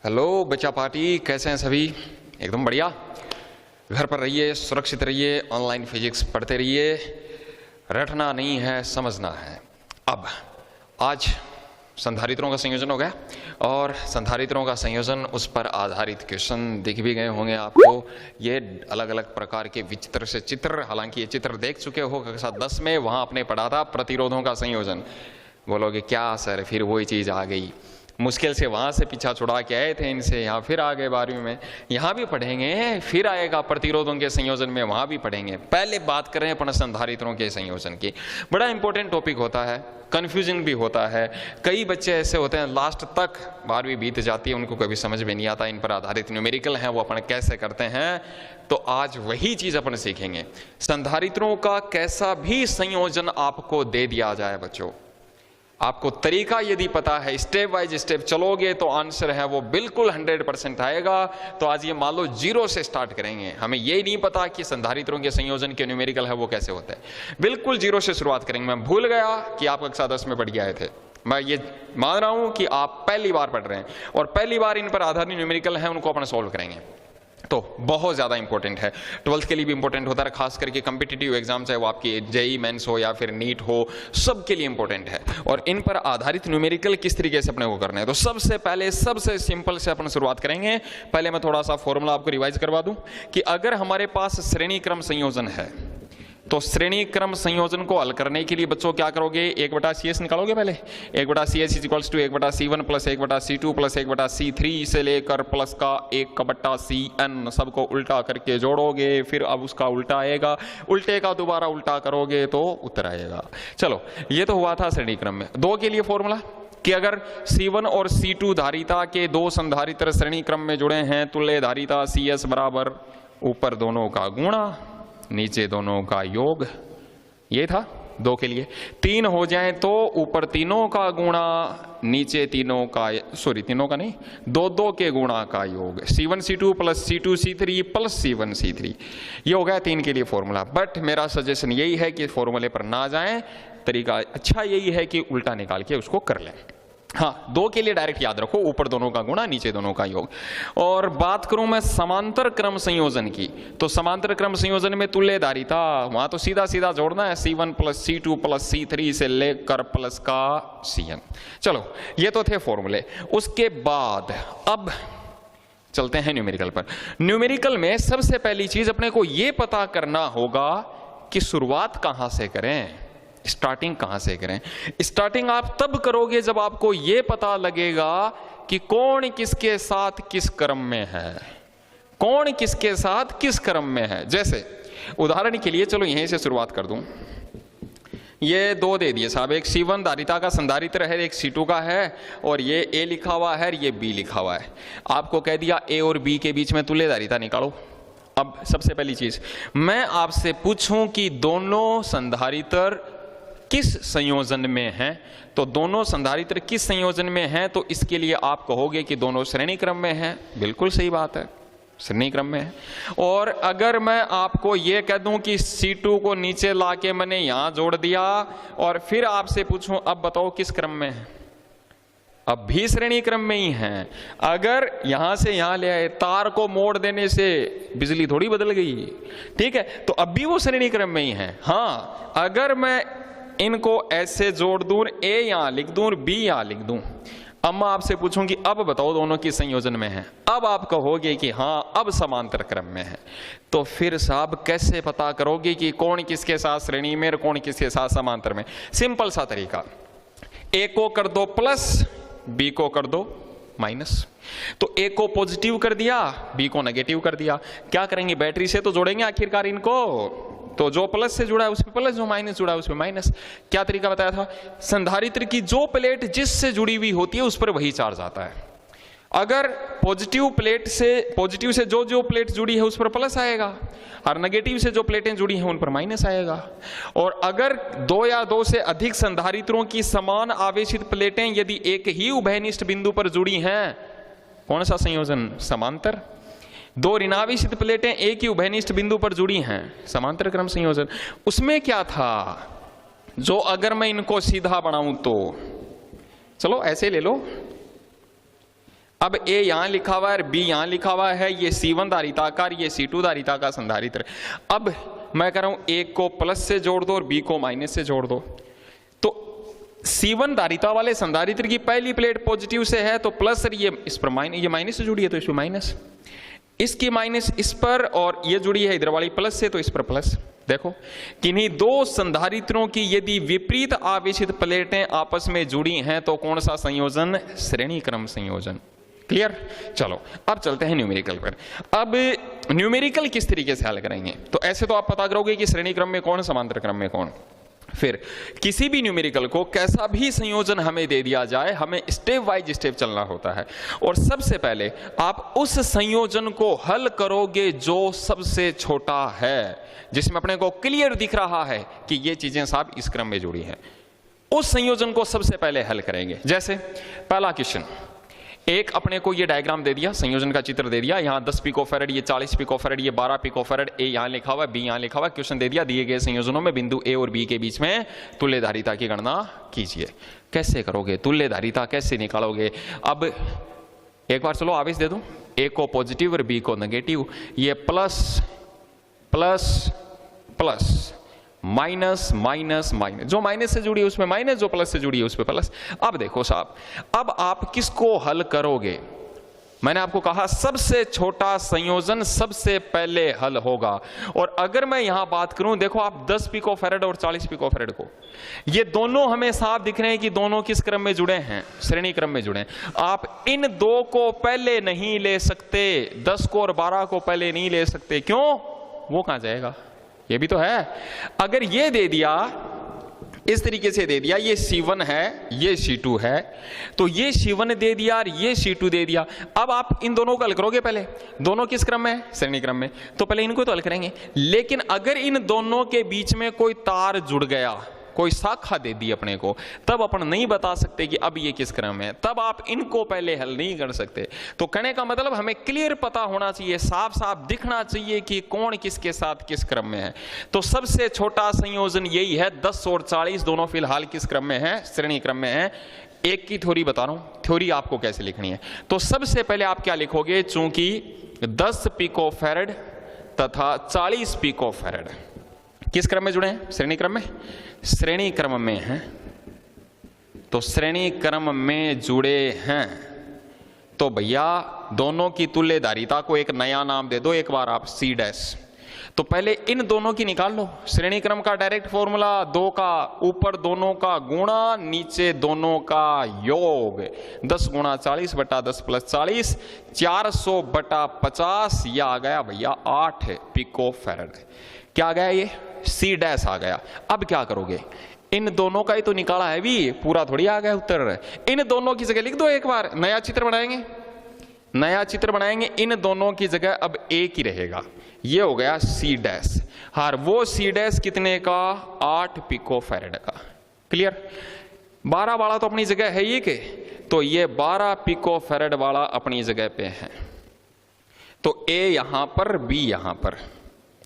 Hello बच्चा party, कैसे हैं सभी? एकदम बढ़िया। घर पर रहिए, सुरक्षित रहिए, ऑनलाइन फिजिक्स पढ़ते रहिए। रटना नहीं है, समझना है। अब आज संधारित्रों का संयोजन हो गया और संधारित्रों का संयोजन, उस पर आधारित क्वेश्चन दिख भी गए होंगे आपको। ये अलग अलग प्रकार के विचित्र से चित्र, हालांकि ये चित्र देख चुके हो कक्षा 10 में, वहां आपने पढ़ा था प्रतिरोधों का संयोजन। बोलोगे क्या सर, फिर वही चीज आ गई? मुश्किल से वहां से पीछा छुड़ा के आए थे इनसे, यहाँ फिर आ गए 12वीं में। यहाँ भी पढ़ेंगे, फिर आएगा प्रतिरोधों के संयोजन में, वहां भी पढ़ेंगे। पहले बात कर रहे हैं अपन संधारित्रों के संयोजन की। बड़ा इंपॉर्टेंट टॉपिक होता है, कंफ्यूजिंग भी होता है। कई बच्चे ऐसे होते हैं लास्ट तक 12वीं बीत जाती है, उनको कभी समझ में नहीं आता इन पर आधारित न्यूमेरिकल हैं वो अपन कैसे करते हैं। तो आज वही चीज अपन सीखेंगे। संधारित्रों का कैसा भी संयोजन आपको दे दिया जाए बच्चों, आपको तरीका यदि पता है, स्टेप बाय स्टेप चलोगे तो आंसर है वो बिल्कुल 100% आएगा। तो आज ये मान लो 0 से स्टार्ट करेंगे। हमें ये नहीं पता कि संधारित्रों के संयोजन के न्यूमेरिकल है वो कैसे होता है, बिल्कुल 0 से शुरुआत करेंगे। मैं भूल गया कि आप कक्षा 10 में पढ़ के आए थे। मैं ये मान रहा हूं कि आप पहली बार पढ़ रहे हैं और पहली बार इन पर आधारित न्यूमेरिकल है उनको अपन सोल्व करेंगे। तो बहुत ज्यादा इंपॉर्टेंट है, 12th के लिए भी इंपॉर्टेंट होता है, खास करके कॉम्पिटिटिव एग्जाम, चाहे वो आपकी जेईई मेंस हो या फिर नीट हो, सबके लिए इंपॉर्टेंट है। और इन पर आधारित न्यूमेरिकल किस तरीके से अपने को करना है, तो सबसे पहले सबसे सिंपल से अपन शुरुआत करेंगे। पहले मैं थोड़ा सा फॉर्मूला आपको रिवाइज करवा दूं कि अगर हमारे पास श्रेणी क्रम संयोजन है तो श्रेणी क्रम संयोजन को हल करने के लिए बच्चों क्या करोगे, 1/CS निकालोगे। पहले 1/CS equals to 1/C1 plus 1/C2 plus 1/C3 से लेकर प्लस का 1/CN सबको उल्टा करके जोड़ोगे। फिर अब उसका उल्टा आएगा, उल्टे का दोबारा उल्टा करोगे तो उत्तर आएगा। चलो, ये तो हुआ था श्रेणी क्रम में। 2 के लिए फॉर्मूला कि अगर C1 और C2 धारिता के 2 संधारित्र श्रेणी क्रम में जुड़े हैं, तुल्य धारिता CS बराबर ऊपर दोनों का गुणा नीचे दोनों का योग। ये था 2 के लिए। 3 हो जाए तो ऊपर तीनों का गुणा नीचे तीनों का, सॉरी तीनों का नहीं, 2 के गुणा का योग। C1 C2 plus C2 C3 plus C1 C3। ये हो गया 3 के लिए फॉर्मूला। बट मेरा सजेशन यही है कि फॉर्मूले पर ना जाएं, तरीका अच्छा यही है कि उल्टा निकाल के उसको कर लें। हाँ, 2 के लिए डायरेक्ट याद रखो, ऊपर दोनों का गुणा नीचे दोनों का योग। और बात करूं मैं समांतर क्रम संयोजन की, तो समांतर क्रम संयोजन में तुल्य धारिता, वहां तो सीधा सीधा जोड़ना है, C1 plus C2 plus C3 से लेकर प्लस का CN। चलो, ये तो थे फॉर्मूले। उसके बाद अब चलते हैं न्यूमेरिकल पर। न्यूमेरिकल में सबसे पहली चीज अपने को यह पता करना होगा कि शुरुआत कहां से करें, स्टार्टिंग कहां से करें। स्टार्टिंग आप तब करोगे जब आपको यह पता लगेगा कि कौन किसके साथ किस क्रम में है, कौन किसके साथ किस क्रम में है। जैसे उदाहरण के लिए, चलो यहीं से शुरुआत कर दूं। ये 2 दे दिए साहब, एक C1 धारिता का संधारित्र है, एक C2 का है, और ये A लिखा हुआ है, ये B लिखा हुआ है। आपको कह दिया A और B के बीच में तुल्य धारिता निकालो। अब सबसे पहली चीज मैं आपसे पूछूं कि दोनों संधारित्र किस संयोजन में हैं, तो दोनों संधारित्र किस संयोजन में हैं, तो इसके लिए आप कहोगे कि दोनों श्रेणी क्रम में हैं। बिल्कुल सही बात है, श्रेणी क्रम में है। और अगर मैं आपको यह कह दूं कि C2 को नीचे लाके मैंने यहां जोड़ दिया और फिर आपसे पूछूं अब बताओ किस क्रम में है, अब भी श्रेणी क्रम में ही हैं। अगर यहां से यहां ले आए, तार को मोड़ देने से बिजली थोड़ी बदल गई, ठीक है, तो अब भी वो श्रेणी क्रम में ही है। हाँ, अगर मैं इनको ऐसे जोड़ दूं, A यहां लिख दूं और B यहां लिख दूं, अब मैं आपसे पूछूं कि अब बताओ दोनों किस संयोजन में हैं, अब आप कहोगे कि हाँ अब समांतर क्रम में है। तो फिर साहब कैसे पता करोगे कि कौन किसके साथ श्रेणी में और कौन किसके साथ समांतर में? सिंपल सा तरीका, A को कर दो प्लस, B को कर दो माइनस। तो A को पॉजिटिव कर दिया, B को नेगेटिव कर दिया। क्या करेंगे, बैटरी से तो जोड़ेंगे आखिरकार इनको, तो जो प्लस से जुड़ा है उस पे प्लस, जो माइनस जुड़ा है उस पे माइनस। क्या तरीका बताया था, संधारित्र की जो प्लेट जिससे जुड़ी हुई होती है उस पर वही चार्ज आता है। अगर पॉजिटिव से जो प्लेट जुड़ी है उस पर प्लस आएगा और नेगेटिव से जो प्लेटें जुड़ी हैं उन पर माइनस आएगा। और अगर 2 या 2 से अधिक संधारित्रों की समान आवेशित प्लेटें यदि एक ही उभयनिष्ठ बिंदु पर जुड़ी हैं, कौन सा संयोजन, समांतर। 2 ऋणावेशित प्लेटें एक ही उभयनिष्ठ बिंदु पर जुड़ी हैं, समांतर क्रम संयोजन। उसमें क्या था, जो अगर मैं इनको सीधा बनाऊं तो, चलो ऐसे ले लो, अब A यहां लिखा हुआ है, B यहां लिखा हुआ है, ये C1 धारिता का, ये C2 धारिता का संधारित्र। अब मैं कह रहा हूं एक को प्लस से जोड़ दो और B को माइनस से जोड़ दो। तो C1 धारिता वाले संधारित्र की पहली प्लेट पॉजिटिव से है तो प्लस, ये इस पर माइनस, ये माइनस से जुड़ी है तो इस पर माइनस, इसकी माइनस इस पर, और ये जुड़ी है इधर वाली प्लस से तो इस पर प्लस। देखो किन्हीं दो संधारित्रों की यदि विपरीत आवेशित प्लेटें आपस में जुड़ी हैं तो कौन सा संयोजन? श्रेणी क्रम संयोजन। क्लियर? चलो अब चलते हैं न्यूमेरिकल पर। अब न्यूमेरिकल किस तरीके से हल करेंगे? तो ऐसे तो आप पता करोगे कि श्रेणी क्रम में कौन, समांतर क्रम में कौन। फिर किसी भी न्यूमेरिकल को कैसा भी संयोजन हमें दे दिया जाए, हमें स्टेप वाइज स्टेप चलना होता है। और सबसे पहले आप उस संयोजन को हल करोगे जो सबसे छोटा है, जिसमें अपने को क्लियर दिख रहा है कि ये चीजें साहब इस क्रम में जुड़ी हैं। उस संयोजन को सबसे पहले हल करेंगे। जैसे पहला क्वेश्चन, एक अपने को ये डायग्राम दे दिया, संयोजन का चित्र दे दिया, यहाँ 10 पिकोफैरेड, ये 40 पिकोफैरेड, ये 12 पिकोफैरेड, ए यहाँ लिखा हुआ है, बी यहाँ लिखा हुआ है। क्वेश्चन दे दिया, दिए गए संयोजनों में बिंदु ए और बी के बीच में तुल्यधारिता की गणना कीजिए। कैसे करोगे? तुल्यधारिता कैसे निकालोगे? अब एक बार चलो आवेश दे दो, ए को पॉजिटिव और बी को नेगेटिव। ये plus plus plus, minus minus minus, जो माइनस से जुड़ी है उसमें माइनस, जो प्लस से जुड़ी है उसमें प्लस। अब देखो साहब, अब आप किसको हल करोगे? मैंने आपको कहा सबसे छोटा संयोजन सबसे पहले हल होगा। और अगर मैं यहां बात करूं, देखो आप 10 पिकोफैरेड और 40 पिकोफैरेड को, ये दोनों हमें साफ दिख रहे हैं कि दोनों किस क्रम में जुड़े हैं? श्रेणी क्रम में जुड़े हैं। आप इन दो को पहले नहीं ले सकते, 10 को और 12 को पहले नहीं ले सकते। क्यों? वो कहां जाएगा? ये भी तो है। अगर ये दे दिया, इस तरीके से दे दिया, ये C1 है, ये C2 है, तो ये C1 दे दिया और ये C2 दे दिया। अब आप इन दोनों को हल करोगे पहले, दोनों किस क्रम में है? श्रेणी क्रम में, तो पहले इनको तो हल करेंगे। लेकिन अगर इन दोनों के बीच में कोई तार जुड़ गया, कोई शाखा दे दी अपने को, तब अपन नहीं बता सकते कि अब ये किस क्रम है, तब आप इनको पहले हल नहीं कर सकते। तो कहने का मतलब हमें क्लियर पता होना चाहिए, साफ साफ दिखना चाहिए कि कौन किसके साथ किस क्रम में है। तो सबसे छोटा संयोजन यही है, 10 और 40 दोनों फिलहाल किस क्रम में है? श्रेणी क्रम में है। एक की थ्योरी बता रहा हूं, थ्योरी आपको कैसे लिखनी है। तो सबसे पहले आप क्या लिखोगे? चूंकि 10 पिकोफैरेड तथा 40 पिकोफैरेड किस क्रम में जुड़े हैं? श्रेणी क्रम में। श्रेणी क्रम में हैं, तो श्रेणी क्रम में जुड़े हैं तो भैया दोनों की तुल्यधारिता को एक नया नाम दे दो एक बार आप, C डैश। तो पहले इन दोनों की निकाल लो। श्रेणी क्रम का डायरेक्ट फॉर्मूला, 2 का ऊपर दोनों का गुणा, नीचे दोनों का योग। 10 गुणा 40 बटा 10 प्लस 40, 400 बटा 50, यह आ गया भैया 8 पिकोफैरेड। क्या आ गया? ये C डैश आ गया। अब क्या करोगे? इन दोनों का ही तो निकाला है भी, पूरा थोड़ी आ गया उत्तर। इन दोनों की जगह लिख दो एक बार, नया चित्र बनाएंगे, नया चित्र बनाएंगे। इन दोनों की जगह अब एक ही रहेगा, ये हो गया C डैश। हार वो C डैश कितने का? 8 पिकोफैरेड का। क्लियर? 12 वाला तो अपनी जगह है ये के, तो ये 12 पिकोफैरेड वाला अपनी जगह पे है। तो A यहां पर, B यहां पर।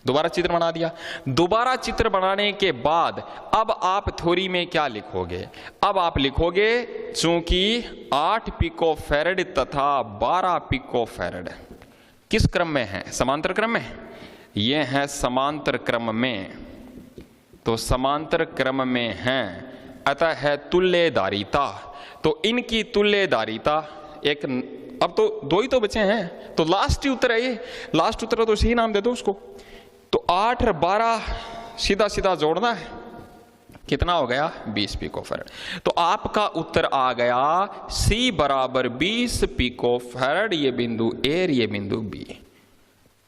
दोबारा चित्र बना दिया। दोबारा चित्र बनाने के बाद अब आप थ्योरी में क्या लिखोगे? अब आप लिखोगे चूंकि 8 पिकोफैरेड तथा 12 पिकोफैरेड किस क्रम में है? समांतर क्रम में। ये है समांतर क्रम में, तो समांतर क्रम में है, अतः है तुल्यधारिता। तो इनकी तुल्यधारिता एक, अब तो 2 ही तो बचे हैं, तो लास्ट ही उत्तर है ये। लास्ट उत्तर तो सही नाम दे दो उसको। तो 8 और 12 सीधा सीधा जोड़ना है, कितना हो गया? 20 पिकोफैरेड। तो आपका उत्तर आ गया C बराबर 20 पिकोफैरेड। ये बिंदु A, ये बिंदु B।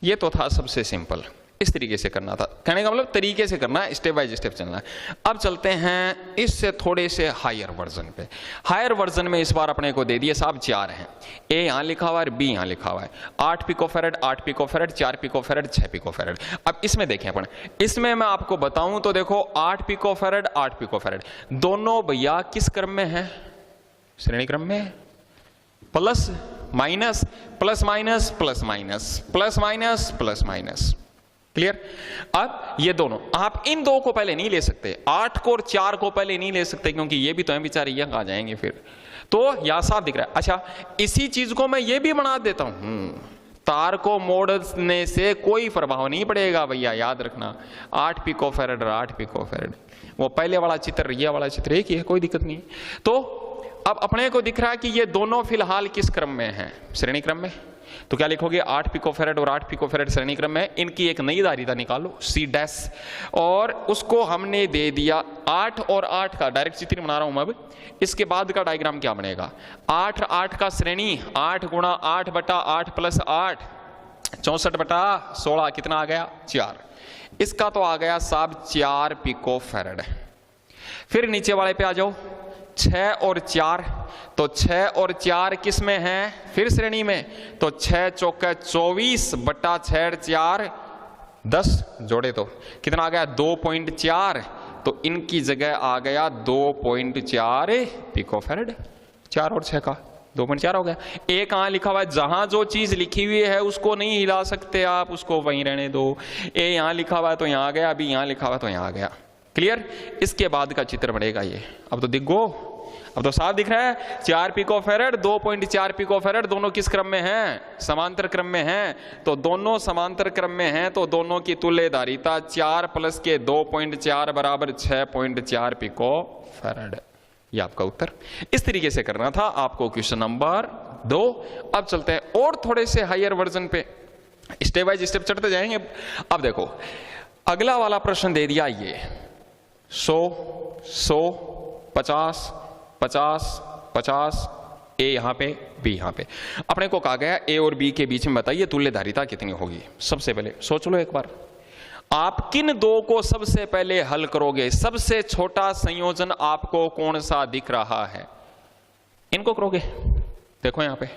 ये तो था सबसे सिंपल, इस तरीके से करना था। कहने का मतलब तरीके से करना है, स्टेप बाय स्टेप चलना है। अब चलते हैं इससे थोड़े से हायर वर्जन पे। हायर वर्जन में इस बार अपने को दे दिए साहब 4 हैं। A यहां लिखा हुआ है, B यहां लिखा हुआ है। 8 पिकोफैरेड, 8 पिकोफैरेड, 4 पिकोफैरेड, 6 पिकोफैरेड। अब इसमें देखें अपन, इसमें मैं आपको बताऊं तो देखो 8 पिकोफैरेड, 8 पिकोफैरेड दोनों भैया किस क्रम में है? श्रेणी क्रम में। Plus minus, plus minus, plus minus, plus minus, plus minus. Clear? अब ये दोनों, आप इन 2 को पहले नहीं ले सकते, 8 को और 4 को पहले नहीं ले सकते, क्योंकि ये भी तो है बेचारे, ये कहां जाएंगे फिर। तो यहां साफ दिख रहा है। अच्छा, इसी चीज को मैं ये भी बना देता हूं, तार को मोड़ने से कोई प्रभाव नहीं पड़ेगा भैया, याद रखना। 8 पिकोफैरेड और 8 पिकोफैरेड, वो पहले वाला चित्र ये वाला चित्र एक ही है, कोई दिक्कत नहीं। तो अब अपने को दिख रहा है कि ये दोनों फिलहाल किस क्रम में हैं, श्रेणी क्रम में। तो क्या लिखोगे, 8 पिकोफैरेड और 8 पिकोफैरेड श्रेणी क्रम में, इनकी एक नई धारिता निकालो C डैश, और उसको हमने दे दिया 8 और 8 का, डायरेक्ट चित्र बना रहा हूं मैं अब। इसके बाद का डायग्राम क्या बनेगा, 8 8 का श्रेणी, 8 गुणा 8 बटा 8 प्लस 8, 64 बटा 16, कितना आ गया 4। इसका तो आ गया साहब 4 पिकोफैरेड। फिर नीचे वाले पे आ जाओ, 6 और 4, तो 6 और 4 किस में है, फिर श्रेणी में, तो 6 चौके 24 बटा 6 4 10, जोड़े तो कितना आ गया 2.4, तो इनकी जगह आ गया 2.4 पिकोफैरेड। 4 और 6 का 2.4 हो गया। एक कहां लिखा हुआ है, जहां जो चीज लिखी हुई है उसको नहीं हिला सकते आप, उसको वहीं रहने दो। ए यहां लिखा हुआ है तो यहां आ गया, अभी यहां लिखा हुआ है तो यहां आ गया। क्लियर। इसके बाद का चित्र बनेगा ये, अब तो दिख गो, अब तो साफ दिख रहा है। 4 पिकोफैरेड 2.4 पिकोफैरेड, दोनों किस क्रम में हैं, समांतर क्रम में हैं। तो दोनों समांतर क्रम में हैं, तो दोनों की तुल्य धारिता 4 प्लस के 2.4 बराबर 6.4 पिकोफैरेड। ये आपका उत्तर। इस तरीके से करना था आपको क्वेश्चन नंबर 2। अब चलते हैं और थोड़े से हायर वर्जन पे, स्टेप बाय स्टेप चढ़ते जाएंगे। अब देखो अगला वाला प्रश्न दे दिया ये 100 100 50 50 50, ए यहां पे बी यहां पे। अपने को कहा गया ए और बी के बीच में बताइए तुल्य धारिता कितनी होगी। सबसे पहले सोच लो एक बार, आप किन दो को सबसे पहले हल करोगे, सबसे छोटा संयोजन आपको कौन सा दिख रहा है, इनको करोगे। देखो यहां पे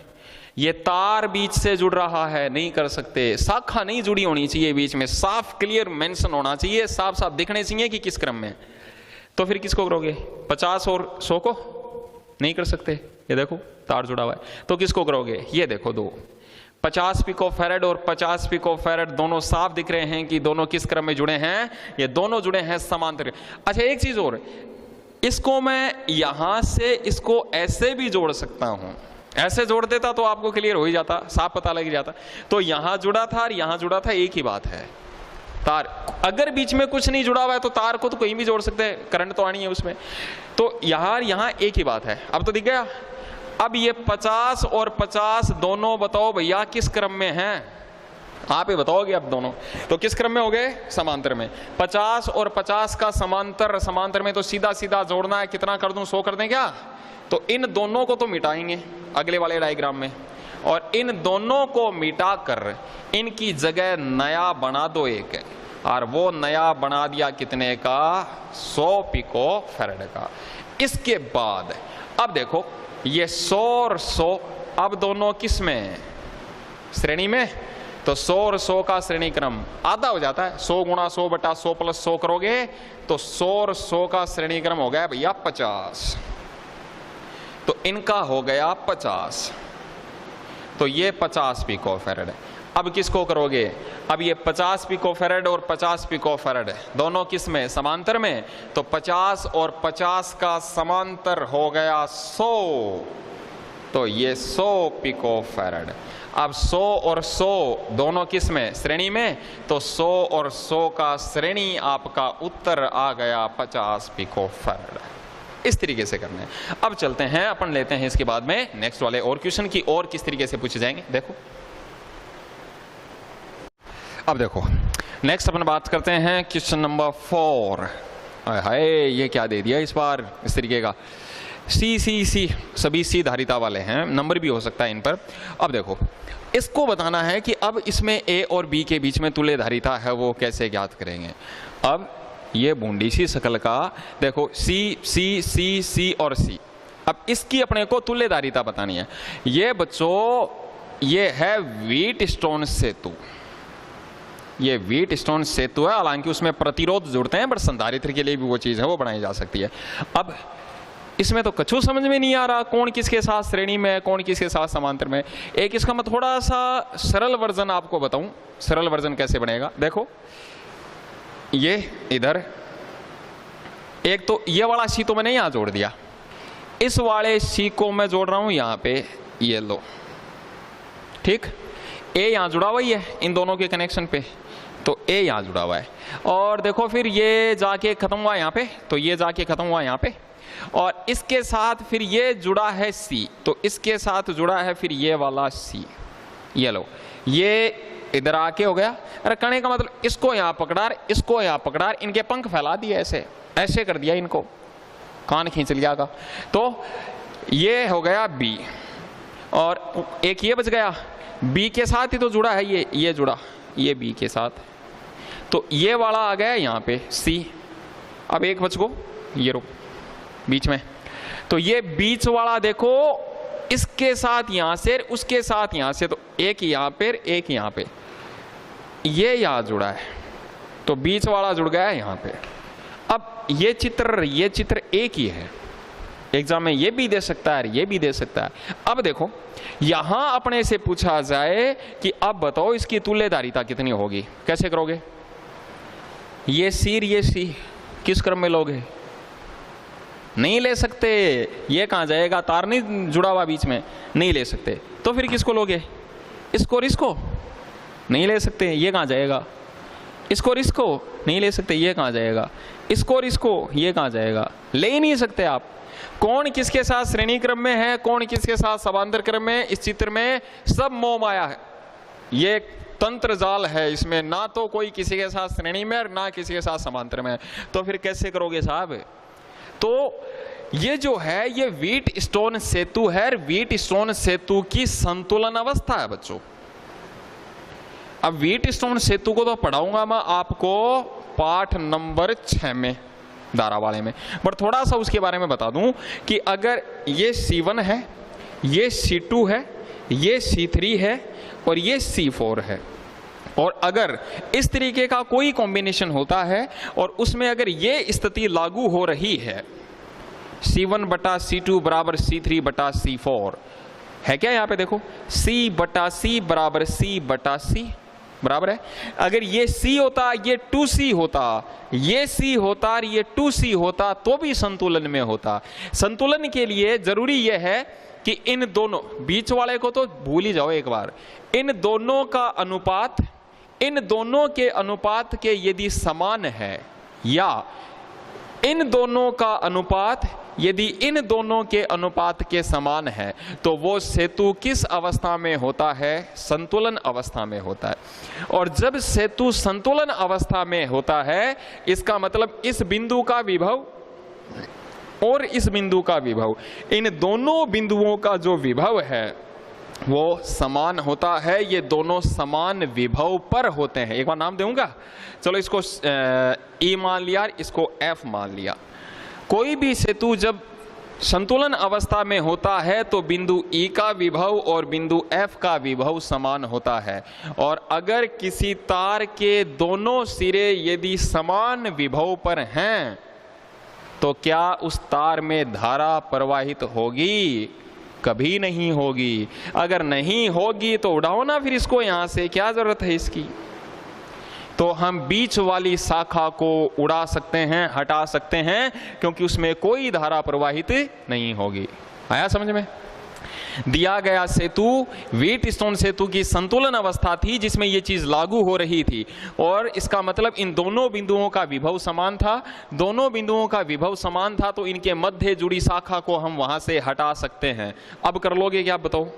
ये तार बीच से जुड़ रहा है, नहीं कर सकते। शाखा नहीं जुड़ी होनी चाहिए बीच में, साफ क्लियर मेंशन होना चाहिए, साफ साफ दिखने चाहिए कि किस क्रम में। तो फिर किसको करोगे, 50 और 100 को नहीं कर सकते, ये देखो तार जुड़ा हुआ है। तो किसको करोगे, ये देखो दो 50 पिकोफैरेड और 50 पिकोफैरेड दोनों साफ दिख रहे हैं कि दोनों किस क्रम में जुड़े हैं, ये दोनों जुड़े हैं समांतर। अच्छा एक चीज और, इसको मैं यहां से इसको ऐसे भी जोड़ सकता हूं, ऐसे जोड़ देता तो आपको क्लियर हो ही जाता, साफ पता लग जाता। तो यहां जुड़ा था और यहां जुड़ा था, एक ही बात है। तार अगर बीच में कुछ नहीं जुड़ा हुआ है तो तार को तो कहीं भी जोड़ सकते हैं, करंट तो आनी है उसमें। तो यहां एक ही बात है। अब तो दिख गया। अब ये 50 और 50 दोनों बताओ भैया किस क्रम में हैं, आप ही बताओगे। अब दोनों तो किस क्रम में हो गए, समांतर में। 50 और 50 का समांतर, समांतर में तो सीधा सीधा जोड़ना है। कितना कर दूं, 100 कर दें क्या। तो इन दोनों को तो मिटाएंगे अगले वाले डायग्राम में, और इन दोनों को मिटा कर इनकी जगह नया बना दो एक, और वो नया बना दिया कितने का, 100 पिकोफैरेड का। इसके बाद अब देखो ये 100 और 100 अब दोनों किस में, श्रेणी में। तो 100 और 100 का श्रेणी क्रम आधा हो जाता है, 100 गुणा 100 बटा 100 प्लस 100 करोगे तो 100 और 100 का श्रेणी क्रम हो गया भैया 50। तो इनका हो गया 50, तो ये 50 पिकोफैरेड। अब किसको करोगे, अब ये 50 पिकोफैरेड और 50 पिकोफैरेड दोनों किस में, समांतर में। तो 50 और 50 का समांतर हो गया 100, तो ये 100 पिकोफैरेड। अब 100 और 100 दोनों किस में, श्रेणी में। तो 100 और 100 का श्रेणी आपका उत्तर आ गया 50 पिकोफैरेड। इस तरीके से करना है। अब चलते हैं अपन लेते हैं इसके बाद में नेक्स्ट वाले और क्वेश्चन की, और किस तरीके से पूछे जाएंगे देखो। अब देखो नेक्स्ट अपन बात करते हैं क्वेश्चन नंबर 4। हाय ये क्या दे दिया इस बार, इस तरीके का सी सभी सी धारिता वाले हैं, नंबर भी हो सकता है इन पर। अब देखो इसको बताना है कि अब इसमें ए और बी के बीच में तुल्य धारिता है वो कैसे ज्ञात करेंगे। अब ये बूंदी सी शकल का देखो सी और सी, अब इसकी अपने को तुल्य धारिता बतानी है। ये बच्चों ये है व्हीटस्टोन सेतु, ये व्हीटस्टोन सेतु है, हालांकि उसमें प्रतिरोध जुड़ते हैं बट संधारित्र के लिए भी वो चीज है वो बनाई जा सकती है। अब इसमें तो कछु समझ में नहीं आ रहा कौन किसके साथ श्रेणी में है, कौन किसके साथ समांतर में। एक इसका मैं थोड़ा सा सरल वर्जन आपको बताऊं, सरल वर्जन कैसे बनेगा। देखो ये इधर एक तो ये वाला सी तो मैंने यहां जोड़ दिया, इस वाले सी को मैं जोड़ रहा हूं यहां पे, ये लो, ठीक। ए यहां जुड़ा हुआ ही है इन दोनों के कनेक्शन पे, तो ए यहां जुड़ा हुआ है। और देखो फिर ये जाके खत्म हुआ यहां पे, तो ये जाके खत्म हुआ यहां पे, और इसके साथ फिर ये जुड़ा है सी, तो इसके साथ जुड़ा है फिर ये वाला सी। ये लो, ये इधर आके हो गया। अरे कहने का मतलब इसको यहां पकड़ा, इसको यहां पकड़ा, इनके पंख फैला दिए, ऐसे ऐसे कर दिया, इनको कान खींच लिया का। तो ये हो गया बी, और एक ये बच गया, बी के साथ ही तो जुड़ा है ये जुड़ा, ये बी के साथ, तो ये वाला आ गया यहाँ पे सी। अब एक बच गो, ये रो बीच में, तो ये बीच वाला देखो इसके साथ यहां से, उसके साथ यहां से, तो एक यहां पे एक यहां पे, ये यहां जुड़ा है, तो बीच वाला जुड़ गया है यहां पे। अब ये चित्र एक ही है, एग्जाम में ये भी दे सकता है, ये भी दे सकता है। अब देखो यहां अपने से पूछा जाए कि अब बताओ इसकी तुल्यधारिता कितनी होगी, कैसे करोगे? ये सी किस क्रम में लोगे? नहीं ले सकते, ये कहां जाएगा, तार नहीं जुड़ा हुआ बीच में, नहीं ले सकते। तो फिर किसको लोगे? इसको और इसको? नहीं ले सकते, ये कहां जाएगा। इसको और इसको नहीं ले सकते, ये कहां जाएगा। इसको और इसको, ये कहां जाएगा, ले ही नहीं सकते आप। कौन किसके साथ श्रेणी क्रम में है, कौन किसके साथ समांतर क्रम में, इस चित्र में सब मोह माया है, ये तंत्र जाल है, इसमें ना तो कोई किसी के साथ श्रेणी में ना किसी के साथ समांतर में। तो फिर कैसे करोगे साहब? तो ये जो है ये व्हीट स्टोन सेतु है, व्हीट स्टोन सेतु की संतुलन अवस्था है बच्चों। अब व्हीट स्टोन सेतु को तो पढ़ाऊंगा मैं आपको पाठ नंबर 6 में, धारा वाले में, पर थोड़ा सा उसके बारे में बता दूं कि अगर ये C1 है, ये C2 है, ये C3 है और ये C4 है, और अगर इस तरीके का कोई कॉम्बिनेशन होता है और उसमें अगर ये स्थिति लागू हो रही है, C1 बटा C2 बराबर C3 बटा C4 है क्या? यहाँ पे देखो C बटा C बराबर C बटा C बराबर है। अगर ये C होता, ये 2C होता, ये C होता और ये 2C होता तो भी संतुलन में होता। संतुलन के लिए जरूरी यह है कि इन दोनों, बीच वाले को तो भूल ही जाओ एक बार, इन दोनों का अनुपात, इन दोनों के अनुपात के यदि समान है, या इन दोनों का अनुपात यदि इन दोनों के अनुपात के समान है, तो वो सेतु किस अवस्था में होता है? संतुलन अवस्था में होता है। और जब सेतु संतुलन अवस्था में होता है, इसका मतलब इस बिंदु का विभव और इस बिंदु का विभव, इन दोनों बिंदुओं का जो विभव है वो समान होता है। ये दोनों समान विभव पर होते हैं। एक बार नाम दूंगा, चलो इसको E मान लिया, इसको F मान लिया। कोई भी सेतु जब संतुलन अवस्था में होता है तो बिंदु E का विभव और बिंदु F का विभव समान होता है। और अगर किसी तार के दोनों सिरे यदि समान विभव पर हैं तो क्या उस तार में धारा प्रवाहित होगी? कभी नहीं होगी। अगर नहीं होगी तो उड़ाओ ना फिर इसको यहां से, क्या जरूरत है इसकी। तो हम बीच वाली शाखा को उड़ा सकते हैं, हटा सकते हैं, क्योंकि उसमें कोई धारा प्रवाहित नहीं होगी। आया समझ में? दिया गया सेतु व्हीट स्टोन सेतु की संतुलन अवस्था थी जिसमें यह चीज लागू हो रही थी, और इसका मतलब इन दोनों बिंदुओं का विभव समान था। दोनों बिंदुओं का विभव समान था तो इनके मध्य जुड़ी शाखा को हम वहां से हटा सकते हैं। अब कर लोगे क्या, बताओ?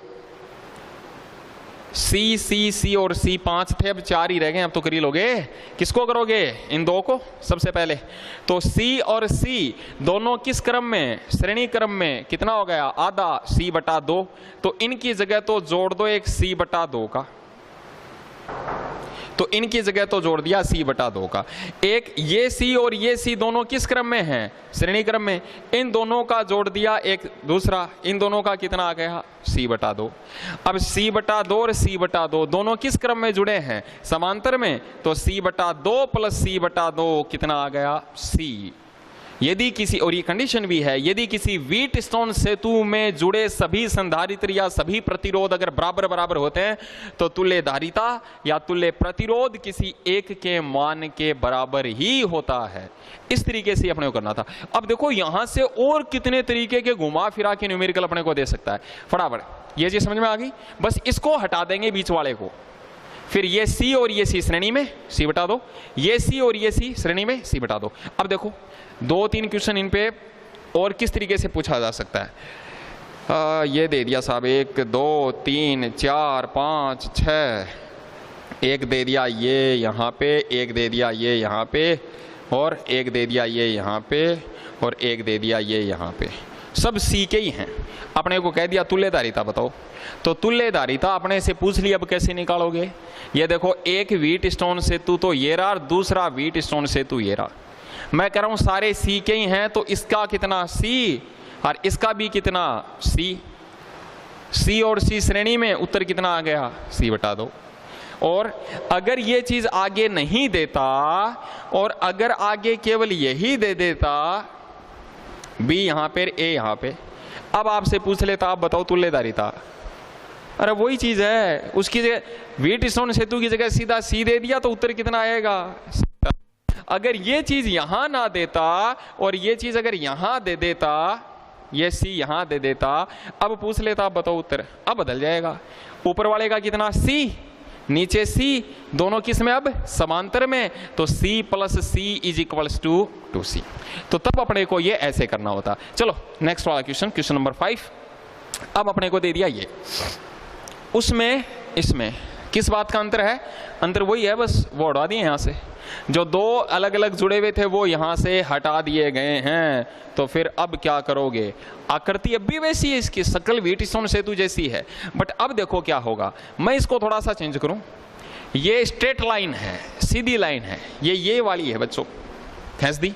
C और C 5 थे, अब 4 ही रह गए, अब तो कर ही लोगे। किसको करोगे? इन दो को सबसे पहले। तो C और C दोनों किस क्रम में? श्रेणी क्रम में। कितना हो गया? आधा, C बटा 2। तो इनकी जगह तो जोड़ दो एक C बटा 2 का, तो इनकी जगह तो जोड़ दिया C बटा 2 का। एक ये C और ये C दोनों किस क्रम में हैं? श्रेणी क्रम में। इन दोनों का जोड़ दिया एक दूसरा, इन दोनों का कितना आ गया? C बटा 2। अब C बटा 2 और C बटा 2 दोनों किस क्रम में जुड़े हैं? समांतर में। तो C बटा 2 प्लस C बटा 2 कितना आ गया? C। यदि किसी, और ये कंडीशन भी है, यदि किसी व्हीटस्टोन सेतु में जुड़े सभी संधारित्र या सभी प्रतिरोध अगर बराबर बराबर होते हैं तो तुल्यधारिता या तुल्य प्रतिरोध किसी एक के मान के बराबर ही होता है। इस तरीके से अपने को करना था। अब देखो यहां से और कितने तरीके के घुमा फिरा के न्यूमेरिकल अपने को दे सकता है। फटाफट ये चीज समझ में आ गई। बस इसको हटा देंगे बीच वाले को, फिर ये C और ये C श्रेणी में C बटा दो, ये C और ये C श्रेणी में C बटा दो। अब देखो 2-3 क्वेश्चन इन पे और किस तरीके से पूछा जा सकता है। ये दे दिया साहब 1 2 3 4 5 6, एक दे दिया ये यहाँ पे, एक दे दिया ये यहाँ पे, और एक दे दिया ये यहाँ पे, और एक दे दिया ये यहाँ पे, सब C के ही हैं। अपने को कह दिया तुल्यधारिता बताओ, तो तुल्यधारिता अपने से पूछ लिया, अब कैसे निकालोगे। ये देखो एक व्हीटस्टोन सेतु तो ये रहा, दूसरा व्हीटस्टोन सेतु ये रहा। मैं कह रहा हूं सारे C के ही हैं, तो इसका कितना C और इसका भी कितना C, C और C श्रेणी में उत्तर कितना आ गया C बटा दो। और अगर ये चीज आगे नहीं देता और अगर आगे केवल यही दे देता B यहां पे A यहां पे, अब आपसे पूछ लेता आप बताओ तुल्यधारिता, अरे वही चीज है, उसकी जगह व्हीटस्टोन सेतु की जगह सीधा C दे दिया तो उत्तर कितना आएगा। अगर ये चीज यहां ना देता और ये चीज अगर यहां दे देता, ये C यहां दे देता, अब पूछ लेता आप बताओ उत्तर, अब बदल जाएगा। ऊपर वाले का कितना C, नीचे C, दोनों किस में अब समांतर में, तो C plus C is equals to 2C। तो तब अपने को ये ऐसे करना होता। चलो नेक्स्ट वाला क्वेश्चन, क्वेश्चन नंबर 5। अब अपने को दे दिया ये, उसमें इसमें किस बात का अंतर है, अंतर वही है, बस वो हटा दिए यहाँ से, जो दो अलग अलग जुड़े हुए थे वो यहाँ से हटा दिए गए हैं। तो फिर अब क्या करोगे, आकृति अब भी वैसी है, इसकी सकल व्हीटस्टोन सेतु जैसी है, बट अब देखो क्या होगा। मैं इसको थोड़ा सा चेंज करूं, ये स्ट्रेट लाइन है, सीधी लाइन है, ये वाली है बच्चों, खींच दी।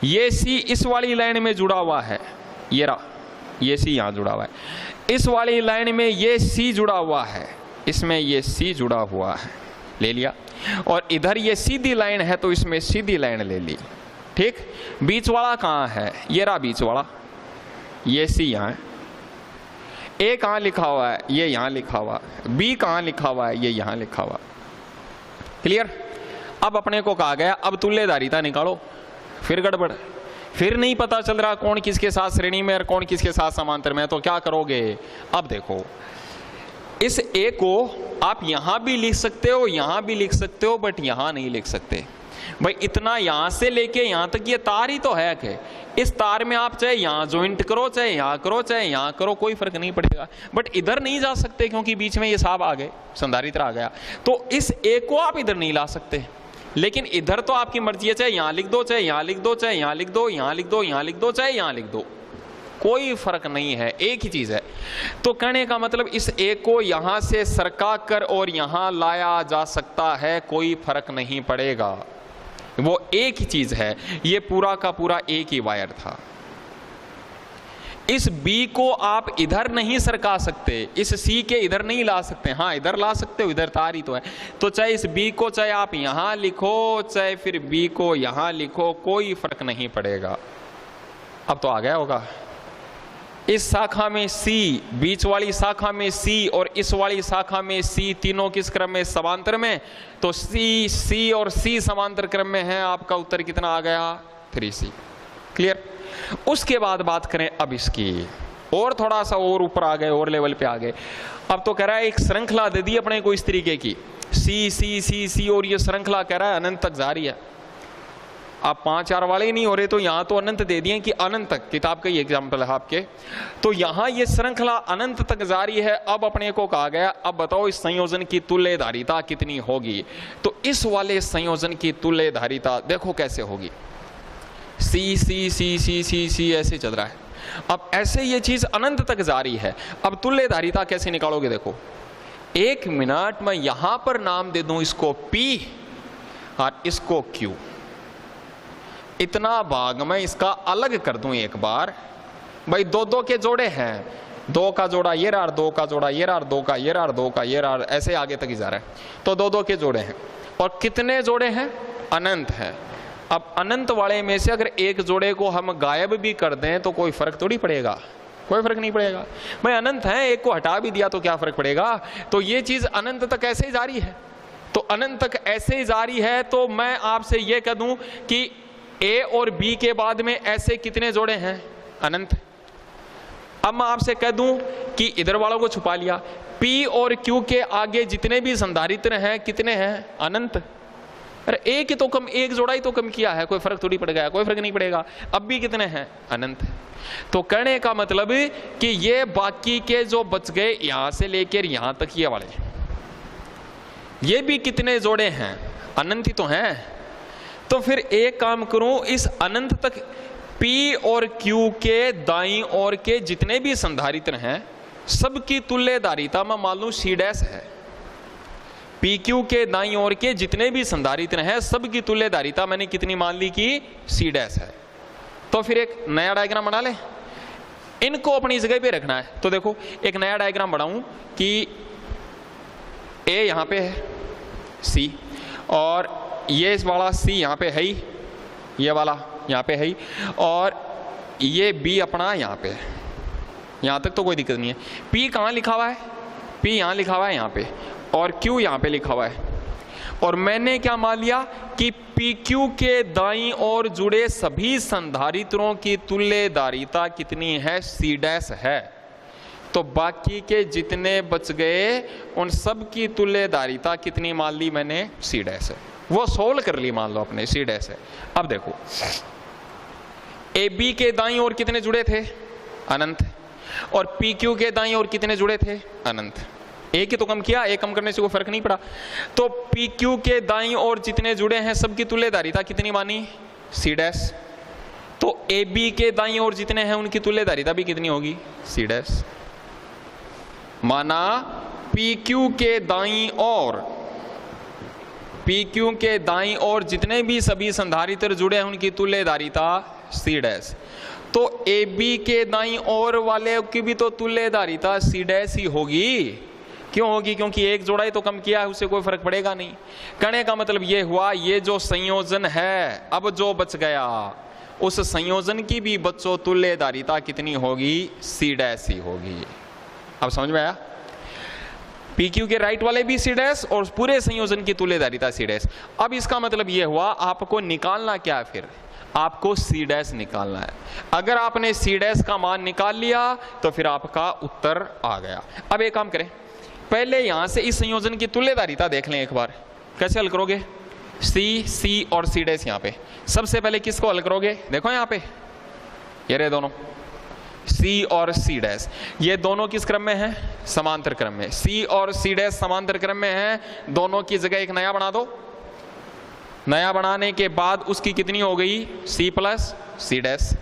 ये C इस वाली लाइन में जुड़ा हुआ है, ये रहा, ये C यहाँ जुड़ा हुआ है। इस वाली लाइन में ये C जुड़ा हुआ है, इसमें ये C जुड़ा हुआ है, ले लिया। और इधर ये सीधी लाइन है तो इसमें सीधी लाइन ले ली, ठीक। बीच वाला कहाँ है, ये रहा बीच वाला, ये C यहाँ है। A कहाँ लिखा हुआ है, ये यहाँ लिखा हुआ है। B कहाँ लिखा हुआ है, ये यहाँ लिखा हुआ। क्लियर। अब अपने को कहा गया अब तुल्यधारिता निकालो, फिर गड़बड़, फिर नहीं पता चल रहा कौन किसके साथ श्रेणी में और कौन किसके साथ समांतर में, तो क्या करोगे। अब देखो इस A को आप यहां भी लिख सकते हो, यहां भी लिख सकते हो, बट यहां नहीं लिख सकते भाई। इतना यहां से लेके यहां तक ये तार ही तो है कि इस तार में आप चाहे यहां ज्वाइंट करो, चाहे यहां करो, चाहे यहां करो, कोई फर्क नहीं पड़ेगा। बट इधर नहीं जा सकते क्योंकि बीच में ये साहब आ गए, संधारित्र आ गया, तो इस A को आप इधर नहीं ला सकते। लेकिन इधर तो आपकी मर्जी है, चाहे यहां लिख दो, चाहे यहां लिख दो, चाहे यहां लिख दो, यहां लिख दो, यहां लिख दो, चाहे यहां लिख दो, कोई फर्क नहीं है, एक ही चीज है। तो कहने का मतलब इस A को यहां से सरका कर और यहां लाया जा सकता है, कोई फर्क नहीं पड़ेगा, वो एक ही चीज है। ये पूरा का पूरा एक ही वायर था। इस B को आप इधर नहीं सरका सकते, इस C के इधर नहीं ला सकते। हाँ इधर ला सकते हो, इधर तार ही तो है। तो चाहे इस B को चाहे आप यहां लिखो, चाहे फिर B को यहां लिखो, कोई फर्क नहीं पड़ेगा। अब तो आ गया होगा। इस शाखा में C, बीच वाली शाखा में C और इस वाली शाखा में C, तीनों किस क्रम में, समांतर में। तो C और C समांतर क्रम में है। आपका उत्तर कितना आ गया, 3C। क्लियर। उसके बाद बात करें अब इसकी, और थोड़ा सा और ऊपर आ गए, और लेवल पे आ गए। अब तो कह रहा है एक श्रृंखला दे दी अपने को इस तरीके की, C C C C, और ये श्रृंखला कह रहा है अनंत तक जारी है। आप 5-4 वाले ही नहीं हो रहे, तो यहां तो अनंत दे दिए कि अनंत तक, किताब का ही एग्जाम्पल है आपके। तो यहां ये श्रृंखला अनंत तक जारी है। अब अपने को कहा गया अब बताओ इस संयोजन की तुल्यधारिता कितनी होगी। तो इस वाले संयोजन की तुल्यधारिता देखो कैसे होगी, C C C C C C ऐसे चल रहा है। अब ऐसे ये चीज अनंत तक जारी है। अब तुल्यधारिता कैसे निकालोगे, देखो 1 मिनट में यहां पर नाम दे दूं इसको P और इसको Q, इतना भाग मैं इसका अलग कर दूं एक बार। भाई 2-2 के जोड़े हैं, 2 का जोड़ा ये रहा, 2 का जोड़ा ये रहा, 2 का ये रहा, 2 का ये रहा, ऐसे आगे तक ही जा रहा है। तो 2-2 के जोड़े हैं। और कितने जोड़े हैं, अनंत है। अब अनंत वाले में से अगर एक जोड़े को हम गायब भी कर दें तो कोई फर्क थोड़ी पड़ेगा, कोई फर्क नहीं पड़ेगा। भाई अनंत है, एक को हटा भी दिया तो क्या फर्क पड़ेगा। तो ये चीज अनंत तक ऐसे ही जारी है, तो अनंत तक ऐसे ही जारी है। तो मैं आपसे ये कह दूं कि ए और बी के बाद में ऐसे कितने जोड़े हैं, अनंत। अब मैं आपसे कह दूं कि इधर वालों को छुपा लिया, पी और क्यू के आगे जितने भी संधारित्र हैं कितने हैं, अनंत। अरे एक ही तो कम, एक जोड़ा ही तो कम किया है, कोई फर्क थोड़ी पड़ गया, कोई फर्क नहीं पड़ेगा। अब भी कितने हैं, अनंत। तो कहने का मतलब कि ये बाकी के जो बच गए यहां से लेकर यहां तक ये वाले, ये भी कितने जोड़े हैं, अनंत ही तो हैं। तो फिर एक काम करूं, इस अनंत तक P और Q के दाईं ओर के जितने भी संधारित्र हैं सबकी तुल्यधारिता मैं मान लूं C डैश है। PQ के दाईं ओर के जितने भी संधारित्र हैं सबकी तुल्यधारिता मैंने कितनी मान ली कि C डैश है। तो फिर एक नया डायग्राम बना ले, इनको अपनी जगह पे रखना है। तो देखो एक नया डायग्राम बनाऊं कि A यहां पे है, C, और ये इस वाला C यहां पे है ही, ये वाला यहाँ पे है ही, और ये B अपना यहाँ पे है। यहाँ तक तो कोई दिक्कत नहीं है। P कहाँ लिखा हुआ है, P यहाँ लिखा हुआ है यहाँ पे, और Q यहाँ पे लिखा हुआ है। और मैंने क्या मान लिया कि PQ के दाईं ओर जुड़े सभी संधारित्रों की तुल्यधारिता कितनी है, C डैश है। तो बाकी के जितने बच गए उन सब की तुल्यधारिता कितनी मान ली मैंने, C डैश है। वो सोल्व कर ली, मान लो अपने C डैश है। अब देखो AB के दाईं ओर कितने जुड़े थे, अनंत, और PQ के दाईं ओर कितने जुड़े थे, अनंत। एक ही तो कम किया, एक कम करने से कोई फर्क नहीं पड़ा। तो PQ के दाईं ओर जितने जुड़े हैं सबकी तुल्यधारिता कितनी मानी, C डैश। तो AB के दाईं ओर जितने हैं उनकी तुल्यधारिता भी कितनी होगी, C डैश। माना PQ के दाईं ओर, PQ के दाईं ओर जितने भी सभी संधारित्र जुड़े हैं उनकी तुल्यधारिता C डैश। तो AB के दाईं ओर वाले की भी तो तुल्यधारिता C डैश ही होगी। क्यों होगी, क्योंकि एक जोड़ा ही तो कम किया है, उससे कोई फर्क पड़ेगा नहीं। कहने का मतलब ये हुआ, ये जो संयोजन है अब जो बच गया उस संयोजन की भी बच्चों तुल्यधारिता कितनी होगी, C डैश ही होगी। अब समझ में आया। PQ के राइट वाले भी C डैश और पूरे संयोजन की तुल्यधारिता C डैश। अब इसका मतलब यह हुआ आपको निकालना क्या है, फिर आपको C डैश निकालना है। अगर आपने C डैश का मान निकाल लिया तो फिर आपका उत्तर आ गया। अब एक काम करें, पहले यहां से इस संयोजन की तुल्यधारिता देख लें एक बार। कैसे हल करोगे, C और C डैश यहाँ पे। सबसे पहले किसको हल करोगे, देखो यहाँ पे ये रहे दोनों C और C डैश, ये दोनों किस क्रम में हैं, समांतर क्रम में। C और C डैश समांतर क्रम में हैं, दोनों की जगह एक नया बना दो। नया बनाने के बाद उसकी कितनी हो गई, C प्लस C डैश।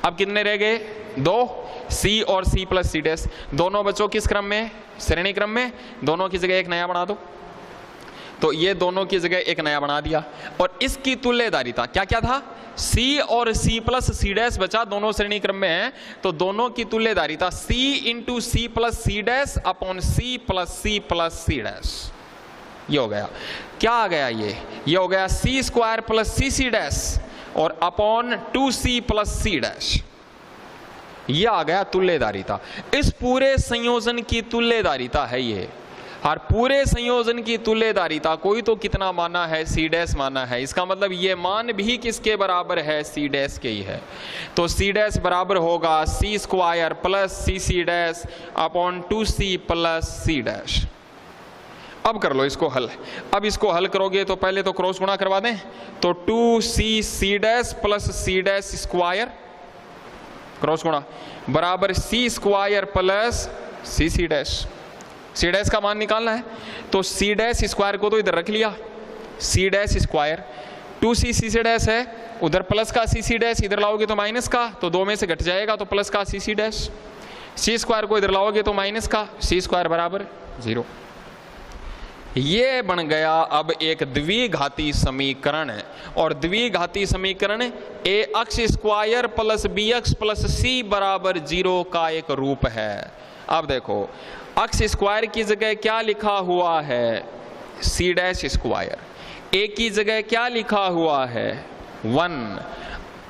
अब कितने रह गए, दो, C और C प्लस C डैश। दोनों बच्चों किस क्रम में, श्रेणी क्रम में। दोनों की जगह एक नया बना दो। तो ये दोनों की जगह एक नया बना दिया। और इसकी तुल्यधारिता क्या क्या था, C और C प्लस C डैश बचा, दोनों श्रेणी क्रम में हैं। तो दोनों की तुल्यधारिता C into C plus C dash upon C plus C dash. ये हो गया, क्या आ गया, ये हो गया C square plus C dash और upon 2C plus C dash. ये आ गया तुल्यधारिता। इस पूरे संयोजन की तुल्यधारिता है ये। और पूरे संयोजन की तुल्यधारिता कोई तो कितना माना है, C डैश माना है। इसका मतलब ये मान भी किसके बराबर है, C डैश के ही है। तो C डैश बराबर होगा C square plus C dash upon 2C plus C dash. अब कर लो इसको हल। अब इसको हल करोगे तो पहले तो क्रॉस गुणा करवा दें। तो 2C dash plus C dash square cross गुणा बराबर C square plus C dash. C dash का मान निकालना है तो C डैश स्क्वायर को तो इधर रख लिया, C dash square 2C dash है, उधर प्लस का C डैश, इधर लाओगे तो माइनस का, तो दो में से घट जाएगा तो प्लस का C डैश। C स्क्वायर को इधर लाओगे तो माइनस का, C स्क्वायर बराबर 0। ये बन गया अब एक द्विघाती समीकरण। और द्विघाती समीकरण A अक्ष स्क्वायर प्लस B अक्ष प्लस C बराबर 0 का एक रूप है। अब देखो अक्ष स्क्वायर की जगह क्या लिखा हुआ है, C डैश स्क्वायर। A की जगह क्या लिखा हुआ है, 1।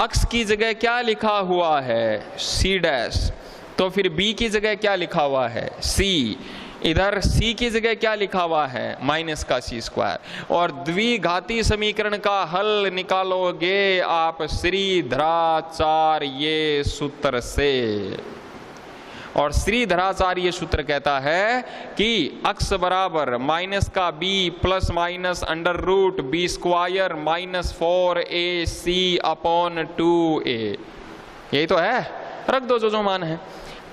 अक्स की जगह क्या लिखा हुआ है? C dash. तो फिर बी की जगह क्या लिखा हुआ है? सी। इधर सी की जगह क्या लिखा हुआ है? माइनस का सी स्क्वायर। और द्विघाती समीकरण का हल निकालोगे आप श्रीधराचार्य सूत्र से। और श्रीधराचार्य सूत्र कहता है कि अक्स बराबर माइनस का B plus minus under root B square minus 4ac upon 2a। यही तो है, रख दो जो मान है।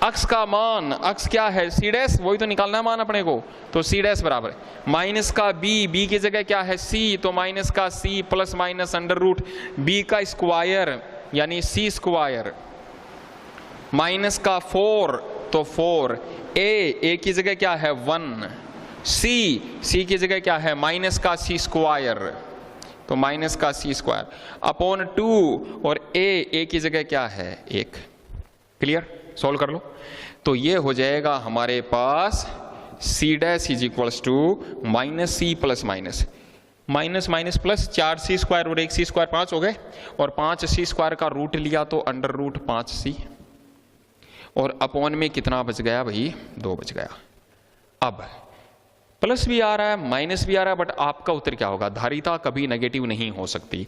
अक्स का मान, अक्स क्या है? सी डैश, वही तो निकालना है मान अपने को। तो सी डैश बराबर माइनस का बी, बी की जगह क्या है? सी, तो माइनस का C plus minus under root B का स्क्वायर यानी सी स्क्वायर माइनस का 4, तो 4। ए की जगह क्या है? 1। सी की जगह क्या है? माइनस का सी स्क्वायर, तो माइनस का सी स्क्वायर अपॉन 2। और ए की जगह क्या है? 1। क्लियर? सॉल्व कर लो। तो ये हो जाएगा हमारे पास C dash is equals to minus C plus minus minus minus plus 4c square और 1c स्क्वायर 5 हो गए। और 5c स्क्वायर का रूट लिया तो अंडर रूट 5c। और अपॉन में कितना बच गया भाई? 2 बच गया। अब प्लस भी आ रहा है माइनस भी आ रहा है, बट आपका उत्तर क्या होगा? धारिता कभी नेगेटिव नहीं हो सकती।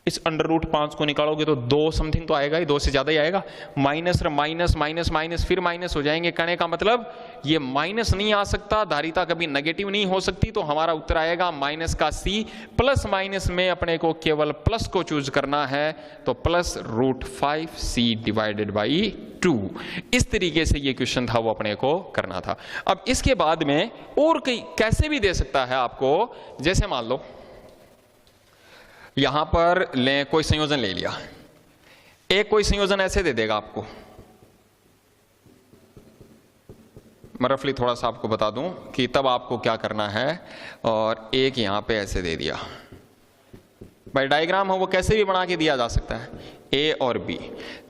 इस अंडर रूट 5 को निकालोगे तो 2 समथिंग तो आएगा ही, 2 से ज्यादा ही आएगा। माइनस माइनस माइनस माइनस फिर माइनस हो जाएंगे। कहने का मतलब ये माइनस नहीं आ सकता, धारिता कभी नेगेटिव नहीं हो सकती। तो हमारा उत्तर आएगा माइनस का सी। प्लस माइनस में अपने को केवल प्लस को चूज करना है, तो plus root 5c divided by 2। इस तरीके से ये क्वेश्चन था वो अपने को करना था। अब इसके बाद में और कई कैसे भी दे सकता है आपको। जैसे मान लो यहां पर लें कोई संयोजन ले लिया, एक कोई संयोजन ऐसे दे देगा आपको। मैं रफली थोड़ा सा आपको बता दूं कि तब आपको क्या करना है। और एक यहां पे ऐसे दे दिया, भाई डायग्राम हो वो कैसे भी बना के दिया जा सकता है, ए और बी।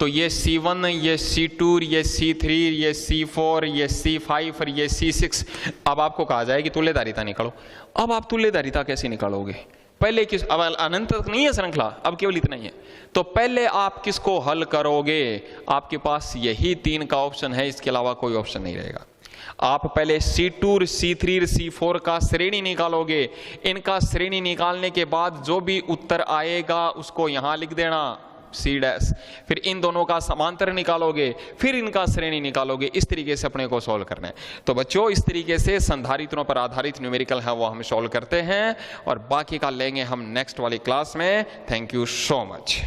तो ये C1, ये C2, ये C3, ये C4, ये C5 और ये C6। अब आपको कहा जाए कि तुल्यधारिता निकालो। अब आप तुल्यधारिता कैसे निकालोगे? पहले किस, अब अनंत तक नहीं है श्रृंखला, अब केवल इतना ही है। तो पहले आप किसको हल करोगे? आपके पास यही 3 का ऑप्शन है, इसके अलावा कोई ऑप्शन नहीं रहेगा। आप पहले C2, C3 और C4 का श्रेणी निकालोगे। इनका श्रेणी निकालने के बाद जो भी उत्तर आएगा उसको यहां लिख देना C डैश। फिर इन दोनों का समांतर निकालोगे, फिर इनका श्रेणी निकालोगे। इस तरीके से अपने को सॉल्व करना है। तो बच्चों इस तरीके से संधारित्रों पर आधारित न्यूमेरिकल है वो हम सॉल्व करते हैं, और बाकी का लेंगे हम नेक्स्ट वाली क्लास में। Thank you so much.